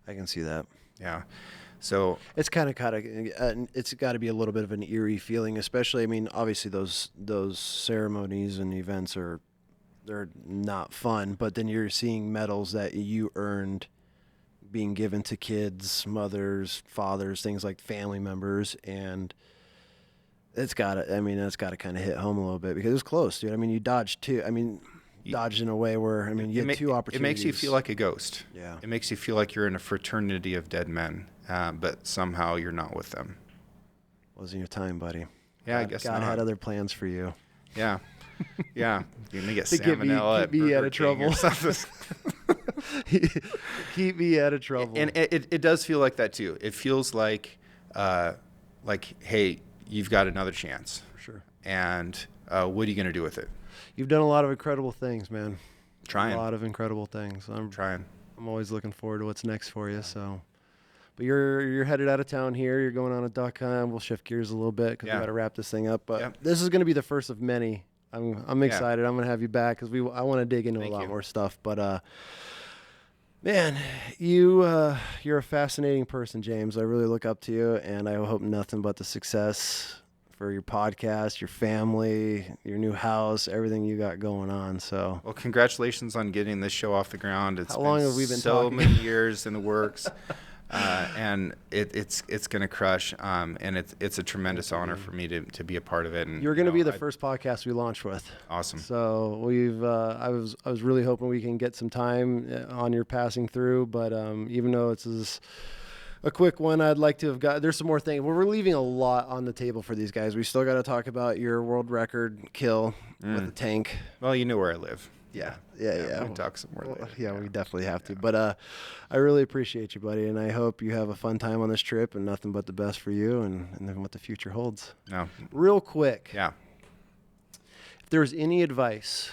I can see that. Yeah. So It's kind of it's got to be a little bit of an eerie feeling, especially. I mean, obviously those ceremonies and events they're not fun, but then you're seeing medals that you earned being given to kids, mothers, fathers, things like family members, and that's got to kind of hit home a little bit because it was close, dude. I mean, you dodged two. I mean, dodged in a way where, I mean, you had two opportunities. It makes you feel like a ghost. Yeah. It makes you feel like you're in a fraternity of dead men, but somehow you're not with them. Wasn't your time, buddy. Yeah, I guess God not. had other plans for you. Yeah. Yeah. You're going to get To salmonella keep me out Burger of King or trouble. something. Keep me out of trouble. And it does feel like that too. It feels like, hey, you've got another chance. For sure. And what are you going to do with it? You've done a lot of incredible things, man. Trying. A lot of incredible things. I'm Trying. I'm always looking forward to what's next for you. So, but you're headed out of town here. You're going on a duck hunt. We'll shift gears a little bit because we got to wrap this thing up. But this is going to be the first of many. I'm excited. I'm going to have you back because I want to dig into a lot more stuff. But man, you're a fascinating person, James. I really look up to you, and I hope nothing but the success for your podcast, your family, your new house, everything you got going on. So, well, congratulations on getting this show off the ground. It's how long have we been so talking? many years in the works, and it's going to crush. And it's a tremendous honor for me to be a part of it. And you're going to be the first podcast we launch with. Awesome. So I was really hoping we can get some time on your passing through, but even though it's a quick one, I'd like to have got. There's some more things. We're leaving a lot on the table for these guys. We still got to talk about your world record kill with the tank. Well, you know where I live. Yeah. We can talk some more later. Yeah, we definitely have to. But I really appreciate you, buddy, and I hope you have a fun time on this trip and nothing but the best for you and then what the future holds. No. Real quick. Yeah. If there's any advice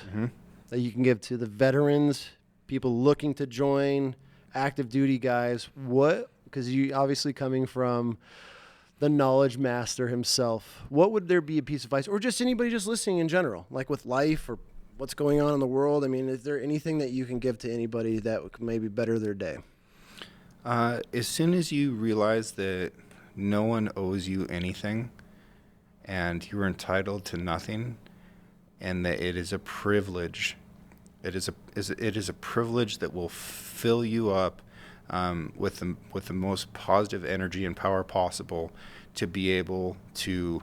that you can give to the veterans, people looking to join, active duty guys, because you obviously coming from the knowledge master himself, what would there be a piece of advice, or just anybody just listening in general, like with life or what's going on in the world? I mean, is there anything that you can give to anybody that would maybe better their day? As soon as you realize that no one owes you anything and you're entitled to nothing, and that it is a privilege, it is a privilege that will fill you up with the most positive energy and power possible to be able to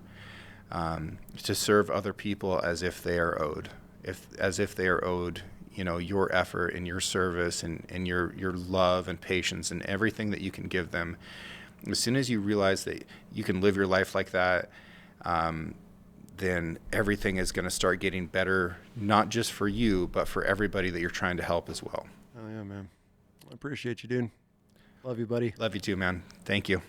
serve other people as if they are owed, your effort and your service and your love and patience and everything that you can give them. As soon as you realize that you can live your life like that, then everything is going to start getting better, not just for you, but for everybody that you're trying to help as well. Oh yeah, man. I appreciate you, dude. Love you, buddy. Love you too, man. Thank you.